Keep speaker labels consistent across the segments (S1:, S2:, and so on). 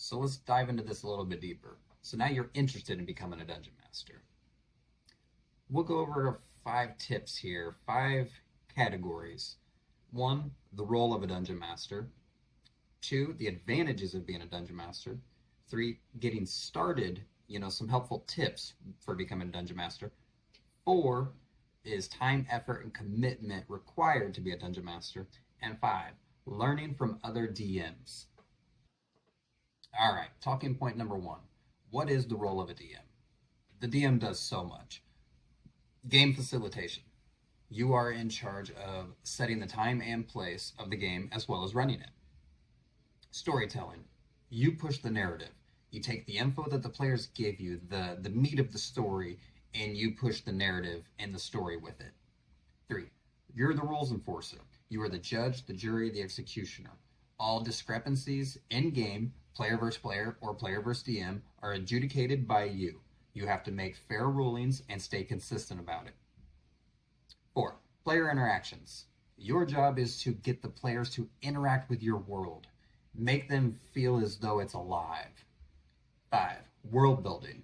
S1: So let's dive into this a little bit deeper. So now you're interested in becoming a dungeon master. We'll go over 5 tips here, 5 categories. 1, the role of a dungeon master. 2, the advantages of being a dungeon master. 3, getting started, some helpful tips for becoming a dungeon master. 4 is time, effort, and commitment required to be a dungeon master. And 5, learning from other DMs. All right, talking point number 1. What is the role of a DM? The DM does so much. Game facilitation. You are in charge of setting the time and place of the game as well as running it. Storytelling. You push the narrative. You take the info that the players give you, the meat of the story, and you push the narrative and the story with it. 3, you're the rules enforcer. You are the judge, the jury, the executioner. All discrepancies in game, player versus player or player versus DM, are adjudicated by you. You have to make fair rulings and stay consistent about it. 4, player interactions. Your job is to get the players to interact with your world. Make them feel as though it's alive. 5, world building.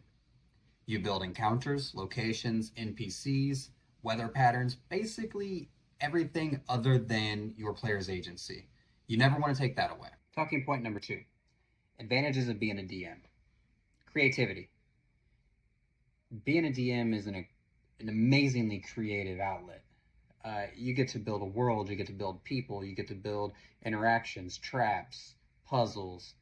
S1: You build encounters, locations, NPCs, weather patterns, basically everything other than your player's agency. You never want to take that away. Talking point number 2. Advantages of being a DM. Creativity. Being a DM is an amazingly creative outlet. You get to build a world, you get to build people, you get to build interactions, traps, puzzles,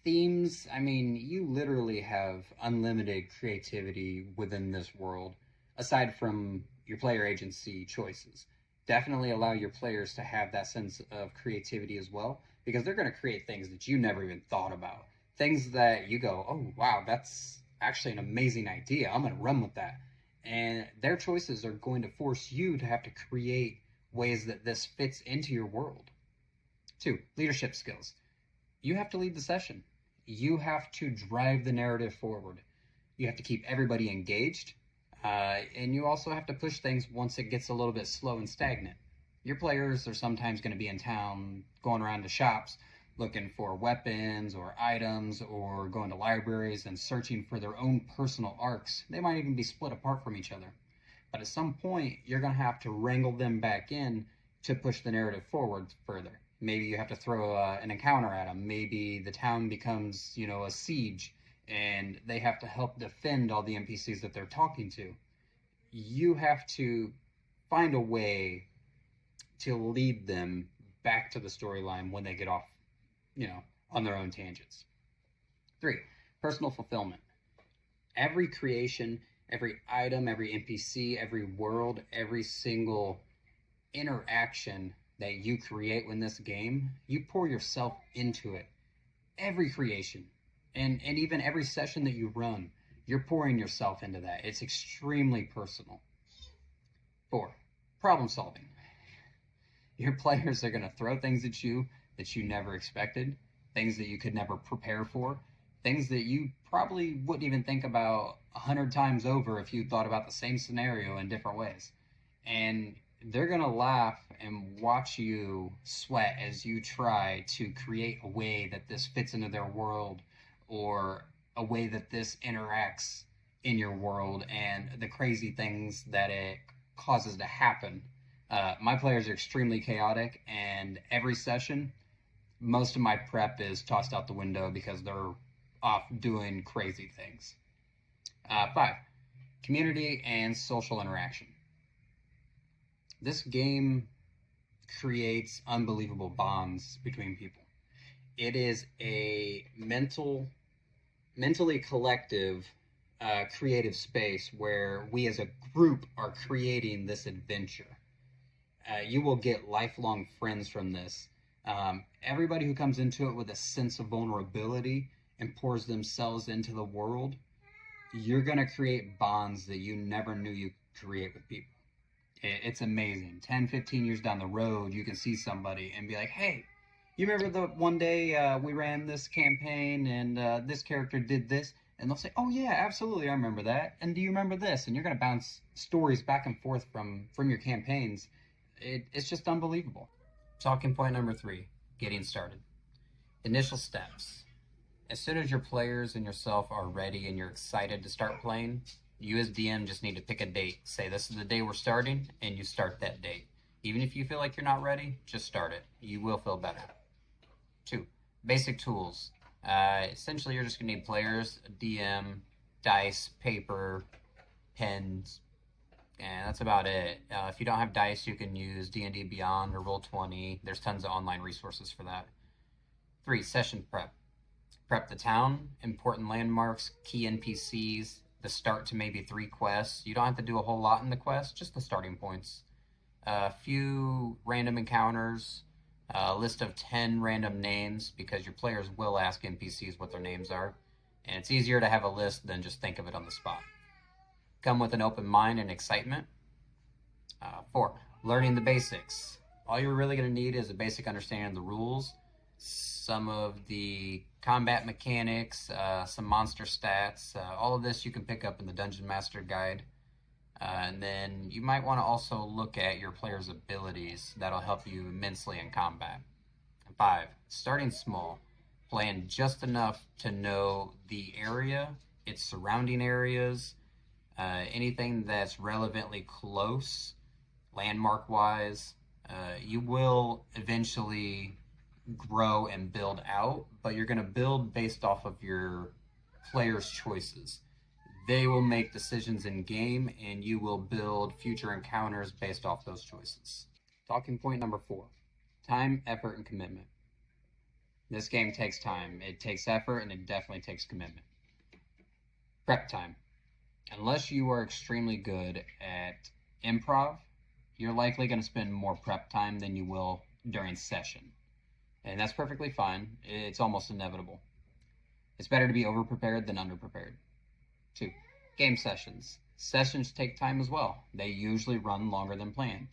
S1: themes. I mean, you literally have unlimited creativity within this world, aside from your player agency choices. Definitely allow your players to have that sense of creativity as well, because they're going to create things that you never even thought about. Things that you go, oh, wow, that's actually an amazing idea. I'm going to run with that. And their choices are going to force you to have to create ways that this fits into your world. 2, leadership skills. You have to lead the session. You have to drive the narrative forward. You have to keep everybody engaged. And you also have to push things once it gets a little bit slow and stagnant. Your players are sometimes going to be in town, going around to shops, looking for weapons or items, or going to libraries and searching for their own personal arcs. They might even be split apart from each other. But at some point, you're going to have to wrangle them back in to push the narrative forward further. Maybe you have to throw an encounter at them. Maybe the town becomes, a siege, and they have to help defend all the NPCs that they're talking to. You have to find a way to lead them back to the storyline when they get off, on their own tangents. 3, personal fulfillment. Every creation, every item, every NPC, every world, every single interaction that you create in this game, you pour yourself into it. Every creation, and even every session that you run, you're pouring yourself into that. It's extremely personal. 4, problem solving. Your players are going to throw things at you that you never expected, things that you could never prepare for, things that you probably wouldn't even think about 100 times over if you thought about the same scenario in different ways. And they're going to laugh and watch you sweat as you try to create a way that this fits into their world, or a way that this interacts in your world, and the crazy things that it causes to happen. My players are extremely chaotic, and every session, most of my prep is tossed out the window because they're off doing crazy things. 5, community and social interaction. This game creates unbelievable bonds between people. It is a mentally collective, creative space where we as a group are creating this adventure. You will get lifelong friends from this. Everybody who comes into it with a sense of vulnerability and pours themselves into the world, you're going to create bonds that you never knew you could create with people. It's amazing. 10, 15 years down the road, you can see somebody and be like, hey, you remember the one day we ran this campaign and this character did this? And they'll say, oh yeah, absolutely, I remember that. And do you remember this? And you're going to bounce stories back and forth from your campaigns. It's just unbelievable. Talking point number 3, getting started. Initial steps. As soon as your players and yourself are ready and you're excited to start playing, you as DM just need to pick a date. Say, this is the day we're starting, and you start that date. Even if you feel like you're not ready, just start it. You will feel better. 2. Basic tools. Essentially, you're just going to need players, a DM, dice, paper, pens, and that's about it. If you don't have dice, you can use D&D Beyond or Roll20. There's tons of online resources for that. 3. Session prep. Prep the town, important landmarks, key NPCs, the start to maybe 3 quests. You don't have to do a whole lot in the quest, just the starting points. A few random encounters, a list of 10 random names, because your players will ask NPCs what their names are, and it's easier to have a list than just think of it on the spot. Come with an open mind and excitement. 4. Learning the basics. All you're really going to need is a basic understanding of the rules, some of the combat mechanics, some monster stats. All of this you can pick up in the Dungeon Master guide. And then you might want to also look at your players' abilities. That'll help you immensely in combat. 5. Starting small. Plan just enough to know the area, its surrounding areas, anything that's relevantly close, landmark-wise. You will eventually grow and build out, but you're going to build based off of your players' choices. They will make decisions in game, and you will build future encounters based off those choices. Talking point number 4. Time, effort, and commitment. This game takes time. It takes effort, and it definitely takes commitment. Prep time. Unless you are extremely good at improv, you're likely going to spend more prep time than you will during session. And that's perfectly fine. It's almost inevitable. It's better to be over-prepared than under-prepared. 2. Game sessions. Sessions take time as well. They usually run longer than planned.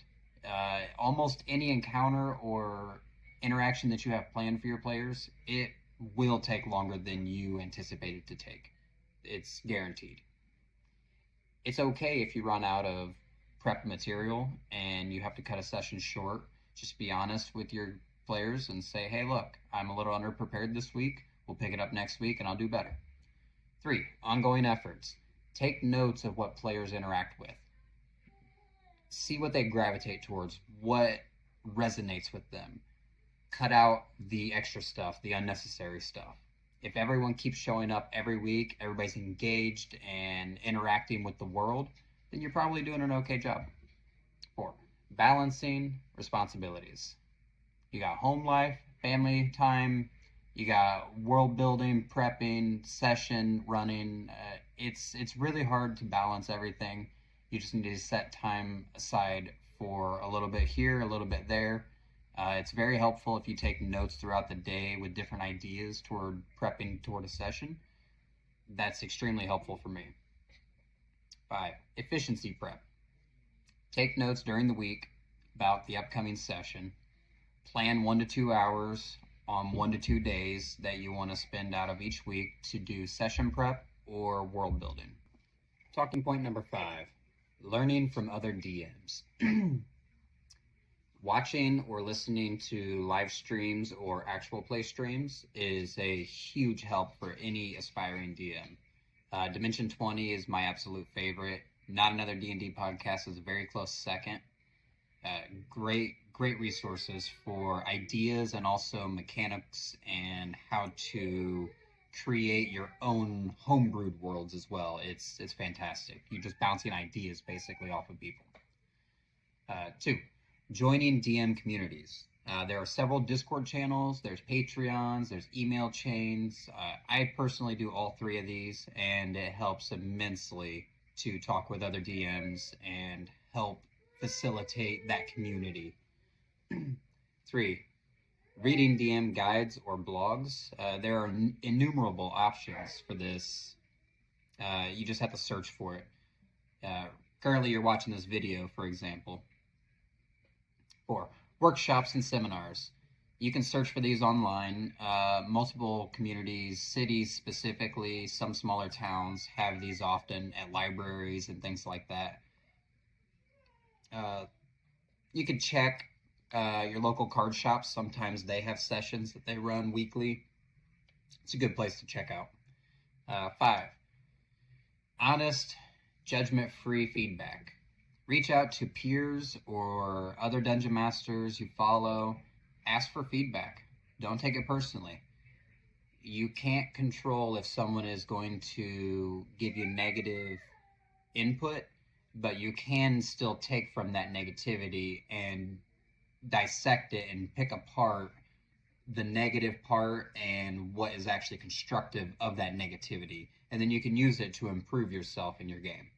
S1: Almost any encounter or interaction that you have planned for your players, it will take longer than you anticipated to take. It's guaranteed. It's okay if you run out of prep material and you have to cut a session short. Just be honest with your players and say, hey, look, I'm a little underprepared this week. We'll pick it up next week and I'll do better. 3. Ongoing efforts. Take notes of what players interact with. See what they gravitate towards, what resonates with them. Cut out the extra stuff, the unnecessary stuff. If everyone keeps showing up every week, everybody's engaged and interacting with the world, then you're probably doing an okay job. 4. Balancing responsibilities. You got home life, family time, you got world building, prepping, session running. It's really hard to balance everything. You just need to set time aside for a little bit here, a little bit there. It's very helpful if you take notes throughout the day with different ideas toward prepping toward a session. That's extremely helpful for me. 5. Efficiency prep. Take notes during the week about the upcoming session. Plan 1 to 2 hours on 1 to 2 days that you want to spend out of each week to do session prep or world building. Talking point number 5. Learning from other DMs. Watching or listening to live streams or actual play streams is a huge help for any aspiring DM. Dimension 20 is my absolute favorite. Not Another D&D Podcast is a very close second. Great resources for ideas and also mechanics and how to create your own homebrewed worlds as well. It's fantastic. You're just bouncing ideas basically off of people. 2. Joining DM communities. There are several Discord channels, there's Patreons, there's email chains. I personally do all 3 of these, and it helps immensely to talk with other DMs and help facilitate that community. 3. Reading DM guides or blogs. There are innumerable options for this. You just have to search for it. Currently, you're watching this video, for example. 4. Workshops and seminars. You can search for these online. Multiple communities, cities specifically, some smaller towns have these often at libraries and things like that. You can check Your local card shops, sometimes they have sessions that they run weekly. It's a good place to check out. 5, honest, judgment-free feedback. Reach out to peers or other dungeon masters you follow. Ask for feedback. Don't take it personally. You can't control if someone is going to give you negative input, but you can still take from that negativity and dissect it and pick apart the negative part and what is actually constructive of that negativity. And then you can use it to improve yourself in your game.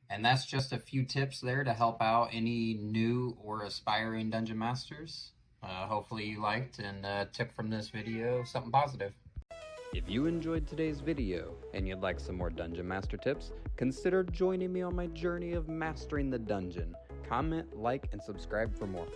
S1: And that's just a few tips there to help out any new or aspiring dungeon masters. Hopefully you liked and took from this video something positive.
S2: If you enjoyed today's video and you'd like some more Dungeon Master tips, consider joining me on my journey of mastering the dungeon. Comment, like, and subscribe for more.